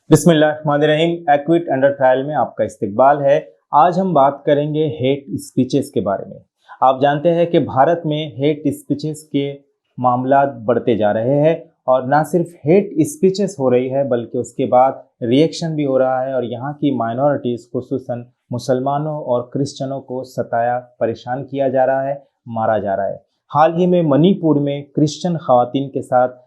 बिस्मिल्लाहिर्रहमानिर्रहीम। Equity under trial में आपका इस्तकबाल है। आज हम बात करेंगे हेट स्पीचेस के बारे में। आप जानते हैं कि भारत में हेट स्पीचेस के मामला बढ़ते जा रहे हैं और ना सिर्फ हेट स्पीचेस हो रही है बल्कि उसके बाद रिएक्शन भी हो रहा है और यहाँ की माइनॉरिटीज़ खुसूसन मुसलमानों और क्रिश्चियनों को सताया परेशान किया जा रहा है, मारा जा रहा है। हाल ही में मणिपुर में क्रिश्चियन ख़वातीन के साथ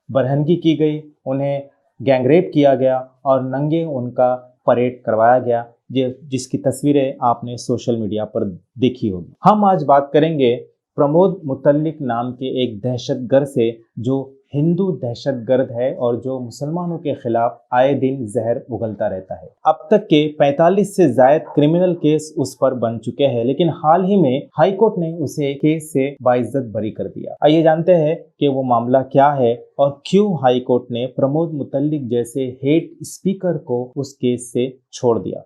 बरहनगी की गई, उन्हें गैंगरेप किया गया और नंगे उनका परेड करवाया गया, जिसकी तस्वीरें आपने सोशल मीडिया पर देखी होगी। हम आज बात करेंगे प्रमोद मुतल्लिक नाम के एक दहशतगर्द से जो हिंदू दहशतगर्द है और जो मुसलमानों के खिलाफ आए दिन जहर उगलता रहता है। अब तक के 45 से ज़ायद क्रिमिनल केस उस पर बन चुके हैं, लेकिन हाल ही में हाई कोर्ट ने उसे केस से बाइज्जत बरी कर दिया। आइए जानते हैं कि वो मामला क्या है और क्यों हाई कोर्ट ने प्रमोद मुतल्लिक जैसे हेट स्पीकर को उस केस से छोड़ दिया।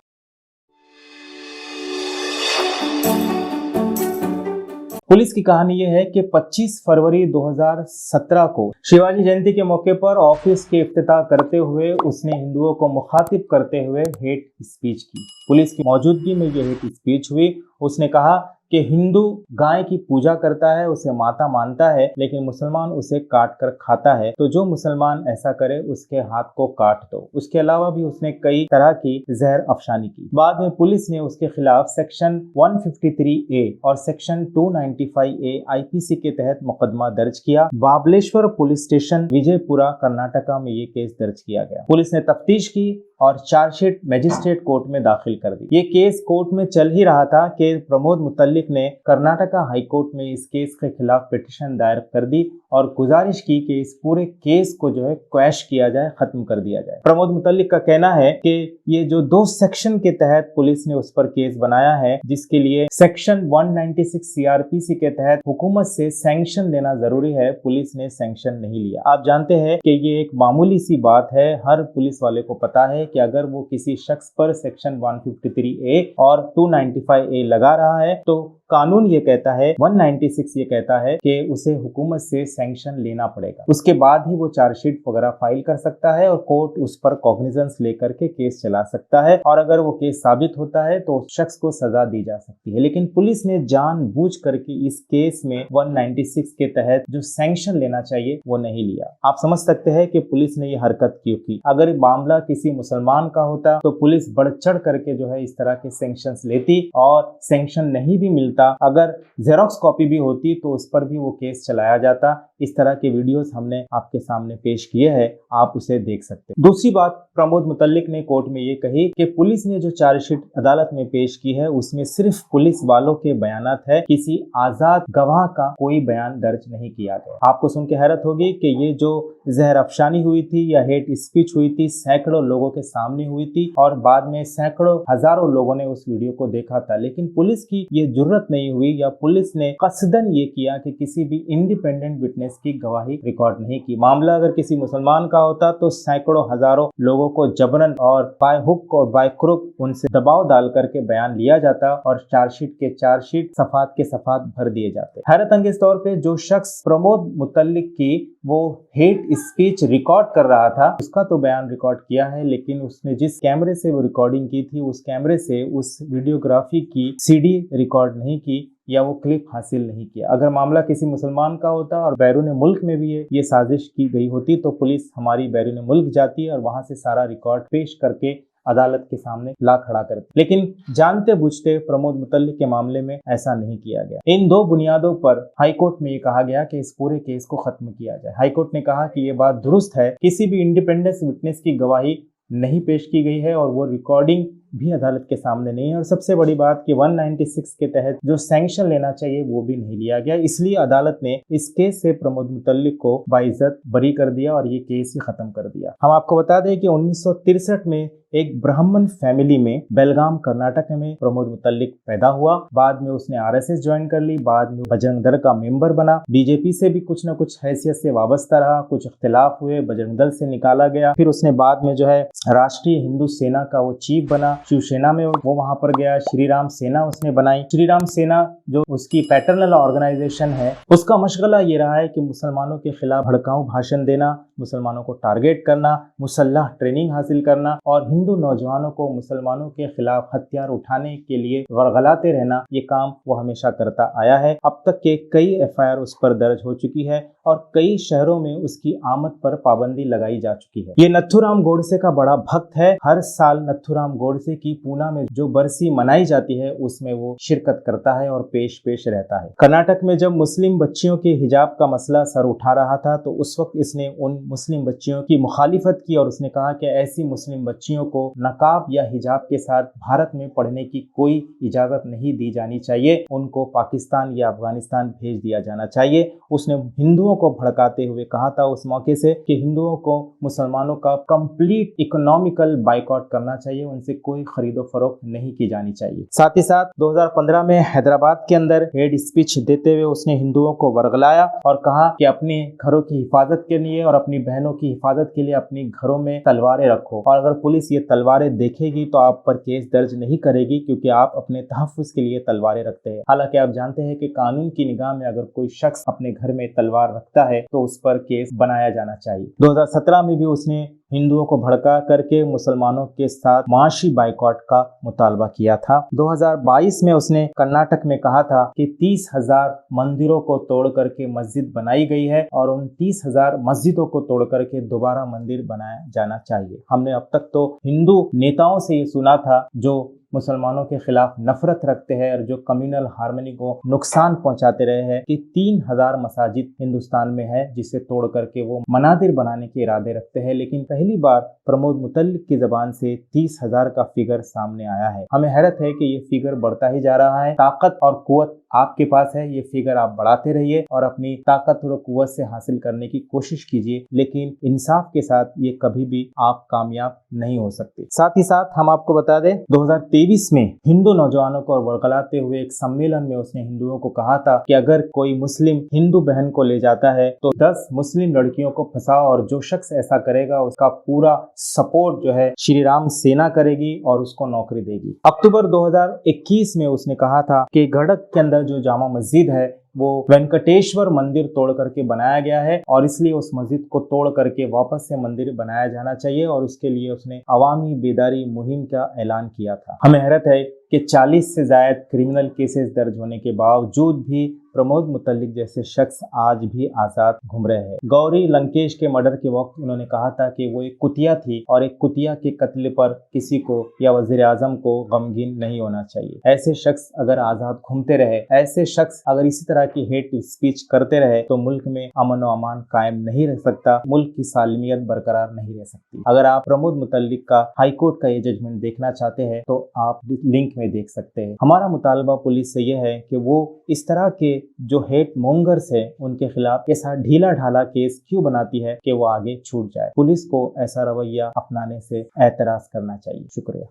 पुलिस की कहानी यह है कि 25 फरवरी 2017 को शिवाजी जयंती के मौके पर ऑफिस के इफ्तिताह करते हुए उसने हिंदुओं को मुखातिब करते हुए हेट स्पीच की। पुलिस की मौजूदगी में यह हेट स्पीच हुई। उसने कहा कि हिंदू गाय की पूजा करता है, उसे माता मानता है, लेकिन मुसलमान उसे काट कर खाता है, तो जो मुसलमान ऐसा करे उसके हाथ को काट दो। उसके अलावा भी उसने कई तरह की जहर अफशानी की। बाद में पुलिस ने उसके खिलाफ सेक्शन 153A और सेक्शन 295A IPC के तहत मुकदमा दर्ज किया। बाबलेश्वर पुलिस स्टेशन विजयपुरा कर्नाटका में ये केस दर्ज किया गया। पुलिस ने तफ्तीश की और चार्जशीट मजिस्ट्रेट कोर्ट में दाखिल कर दी। ये केस कोर्ट में चल ही रहा था कि प्रमोद मुतल्लिक ने कर्नाटका हाई कोर्ट में इस केस के खिलाफ पिटीशन दायर कर दी और गुजारिश की कि इस पूरे केस को जो है क्वैश किया जाए, खत्म कर दिया जाए। प्रमोद मुतल्लिक का कहना है कि ये जो 2 सेक्शन के तहत पुलिस ने उस पर केस बनाया है, जिसके लिए सेक्शन 196 CRPC के तहत हुकूमत से सैंक्शन लेना जरूरी है, पुलिस ने सैंक्शन नहीं लिया। आप जानते हैं कि ये एक मामूली सी बात है, हर पुलिस वाले को पता है कि अगर वो किसी शख्स पर सेक्शन 153A और 295A लगा रहा है तो कानून ये कहता है, 196 ये कहता है कि उसे हुकूमत से सैंक्शन लेना पड़ेगा। उसके बाद ही वो चार्जशीट वगैरह फाइल कर सकता है और कोर्ट उस पर कॉग्निजेंस लेकर के केस चला सकता है और अगर वो केस साबित होता है तो उस शख्स को सजा दी जा सकती है। लेकिन पुलिस ने जानबूझ करके इस केस में 196 के तहत जो सैंक्शन लेना चाहिए वो नहीं लिया। आप समझ सकते हैं कि पुलिस ने ये हरकत क्यों की। अगर मामला किसी मुसलमान का होता तो पुलिस बढ़ चढ़ करके जो है इस तरह के सैंक्शंस लेती और सैंक्शन नहीं भी मिलता, अगर जेरोक्स कॉपी भी होती तो उस पर भी वो केस चलाया जाता। इस तरह के वीडियोस हमने आपके सामने पेश किए हैं, आप उसे देख सकते हैं। दूसरी बात, प्रमोद मुतल्लिक ने कोर्ट में ये कही कि पुलिस ने जो चार्जशीट अदालत में पेश की है उसमें सिर्फ पुलिस वालों के बयानात है, किसी आजाद गवाह का कोई बयान दर्ज नहीं किया गया। आपको सुन के हैरत होगी कि ये जो जहर अफशानी हुई थी या हेट स्पीच हुई थी, सैकड़ों लोगों के सामने हुई थी और बाद में सैकड़ों हजारों लोगों ने उस वीडियो को देखा था, लेकिन पुलिस की ये जुर्रत नहीं हुई या पुलिस ने कस्दन ये किया कि किसी भी इंडिपेंडेंट विटनेस की गवाही रिकॉर्ड नहीं की। मामला अगर किसी मुसलमान का होता तो सैकड़ों हजारों लोगों को जबरन और बाय हुक और बाय क्रुक उनसे दबाव डाल करके बयान लिया जाता और चार्जशीट के चार्जशीट सफात के सफात भर दिए जाते। हैरत अंगेज तौर पे जो शख्स प्रमोद मुतल्लिक की वो हेट स्पीच रिकॉर्ड कर रहा था उसका तो बयान रिकॉर्ड किया है, लेकिन उसने जिस कैमरे से वो रिकॉर्डिंग की थी उस कैमरे से उस वीडियोग्राफी की CD रिकॉर्ड नहीं की या वो क्लिप हासिल नहीं किया। अगर मामला किसी मुसलमान का होता और बैरून मुल्क में भी ये साजिश की गई होती तो पुलिस हमारी बैरून मुल्क जाती और वहां से सारा रिकॉर्ड पेश करके अदालत के सामने ला खड़ा करती, लेकिन जानते बुझते प्रमोद मुतल्लिक के मामले में ऐसा नहीं किया गया। इन 2 बुनियादों पर हाई कोर्ट में ये कहा गया कि इस पूरे केस को खत्म किया जाए। हाई कोर्ट ने कहा कि ये बात दुरुस्त है, किसी भी इंडिपेंडेंट विटनेस की गवाही नहीं पेश की गई है और वो रिकॉर्डिंग भी अदालत के सामने नहीं है और सबसे बड़ी बात कि 196 के तहत जो सैंक्शन लेना चाहिए वो भी नहीं लिया गया। इसलिए अदालत ने इस केस से प्रमोद मुतल्लिक को बाइज्जत बरी कर दिया और ये केस ही खत्म कर दिया। हम आपको बता दें कि 1963 में एक ब्राह्मण फैमिली में बेलगाम कर्नाटक में प्रमोद मुतल्लिक पैदा हुआ। बाद में उसने RSS ज्वाइन कर ली, बाद में बजरंग दल का मेंबर बना, BJP से भी कुछ न कुछ हैसियत से वाबस्ता रहा, कुछ इख्तिलाफ हुए, बजरंग दल से निकाला गया, फिर उसने बाद में जो है राष्ट्रीय हिंदू सेना का वो चीफ बना, शिवसेना में वो वहां पर गया, श्री राम सेना उसने बनाई। श्री राम सेना जो उसकी पैटर्नल ऑर्गेनाइजेशन है उसका मशगला ये रहा है कि मुसलमानों के खिलाफ भड़काऊ भाषण देना, मुसलमानों को टारगेट करना, मुसल्लह ट्रेनिंग हासिल करना और हिंदू नौजवानों को मुसलमानों के खिलाफ हथियार उठाने के लिए वरगलाते रहना, ये काम वो हमेशा करता आया है। अब तक के कई एफआईआर उस पर दर्ज हो चुकी है और कई शहरों में उसकी आमद पर पाबंदी लगाई जा चुकी है। ये नथुराम गोडसे का बड़ा भक्त है। हर साल नथुराम गोडसे की पूना में जो बरसी मनाई जाती है उसमें वो शिरकत करता है और पेश रहता है। कर्नाटक में जब मुस्लिम बच्चियों के हिजाब का मसला सर उठा रहा था तो उस वक्त इसने उन मुस्लिम बच्चियों की मुखालिफत की और उसने कहा कि ऐसी मुस्लिम बच्चियों को नकाब या हिजाब के साथ भारत में पढ़ने की कोई इजाजत नहीं दी जानी चाहिए, उनको पाकिस्तान या अफगानिस्तान भेज दिया जाना चाहिए। उसने हिंदुओं को भड़काते हुए कहा था उस मौके से कि हिंदुओं को मुसलमानों का कंप्लीट इकोनॉमिकल बाइकआउट करना चाहिए, उनसे कोई खरीदो फरोख्त नहीं की जानी चाहिए। साथ ही साथ 2015 में हैदराबाद के अंदर हेड स्पीच देते हुए उसने हिंदुओं को वर्गलाया और कहा कि अपने घरों की हिफाजत के लिए और अपनी बहनों की हिफाजत के लिए अपनी घरों में तलवारें रखो और अगर पुलिस ये तलवारें देखेगी तो आप पर केस दर्ज नहीं करेगी क्योंकि आप अपने तहफ्फुज़ के लिए तलवारें रखते हैं। हालांकि आप जानते हैं कि कानून की निगाह में अगर कोई शख्स अपने घर में तलवार रखता है तो उस पर केस बनाया जाना चाहिए। 2017 में भी उसने हिंदुओं को भड़का करके मुसलमानों के साथ माशी बाइकआउट का मुतालबा किया था। 2022 में उसने कर्नाटक में कहा था कि 30,000 मंदिरों को तोड़ करके मस्जिद बनाई गई है और उन 30,000 मस्जिदों को तोड़ करके दोबारा मंदिर बनाया जाना चाहिए। हमने अब तक तो हिंदू नेताओं से ये सुना था जो मुसलमानों के खिलाफ नफरत रखते हैं और जो कम्युनल हार्मनी को नुकसान पहुंचाते रहे हैं कि 3,000 मसाजिद हिंदुस्तान में है जिसे तोड़ करके वो मनादिर बनाने के इरादे रखते हैं, लेकिन पहली बार प्रमोद मुतल्लिक की जबान से 30,000 का फिगर सामने आया है। हमें हैरत है कि ये फिगर बढ़ता ही जा रहा है। ताकत और कुव्वत आपके पास है, ये फिगर आप बढ़ाते रहिए और अपनी ताकत और कुव्वत से हासिल करने की कोशिश कीजिए, लेकिन इंसाफ के साथ ये कभी भी आप कामयाब नहीं हो सकते। साथ ही साथ हम आपको बता दें 2023 में हिंदू नौजवानों को वर्गलाते हुए एक सम्मेलन में उसने हिंदुओं को कहा था कि अगर कोई मुस्लिम हिंदू बहन को ले जाता है तो 10 मुस्लिम लड़कियों को फंसाओ और जो शख्स ऐसा करेगा उसका पूरा सपोर्ट जो है श्री राम सेना करेगी और उसको नौकरी देगी। अक्टूबर 2021 में उसने कहा था कि गढ़क के अंदर जो जामा मस्जिद है वो वेंकटेश्वर मंदिर तोड़ करके बनाया गया है और इसलिए उस मस्जिद को तोड़ करके वापस से मंदिर बनाया जाना चाहिए और उसके लिए उसने अवामी बेदारी मुहिम का ऐलान किया था। हमें हैरत है कि 40 से ज्यादा क्रिमिनल केसेस दर्ज होने के बावजूद भी प्रमोद मुतल्लिक जैसे शख्स आज भी आजाद घूम रहे हैं। गौरी लंकेश के मर्डर के वक्त उन्होंने कहा था कि वो एक कुतिया थी और एक कुतिया के कत्ल पर किसी को या वजीर आजम को गमगीन नहीं होना चाहिए। ऐसे शख्स अगर आजाद घूमते रहे, ऐसे शख्स अगर इसी तरह की हेट स्पीच करते रहे तो मुल्क में अमन और अमान कायम नहीं रह सकता, मुल्क की सालमियत बरकरार नहीं रह सकती। अगर आप प्रमोद मुतल्लिक का हाईकोर्ट का ये जजमेंट देखना चाहते हैं तो आप लिंक में देख सकते हैं। हमारा मुतालबा पुलिस से यह है कि वो इस तरह के जो हेट मोंगर्स है उनके खिलाफ ऐसा ढीला ढाला केस क्यों बनाती है कि वो आगे छूट जाए। पुलिस को ऐसा रवैया अपनाने से एतराज करना चाहिए। शुक्रिया।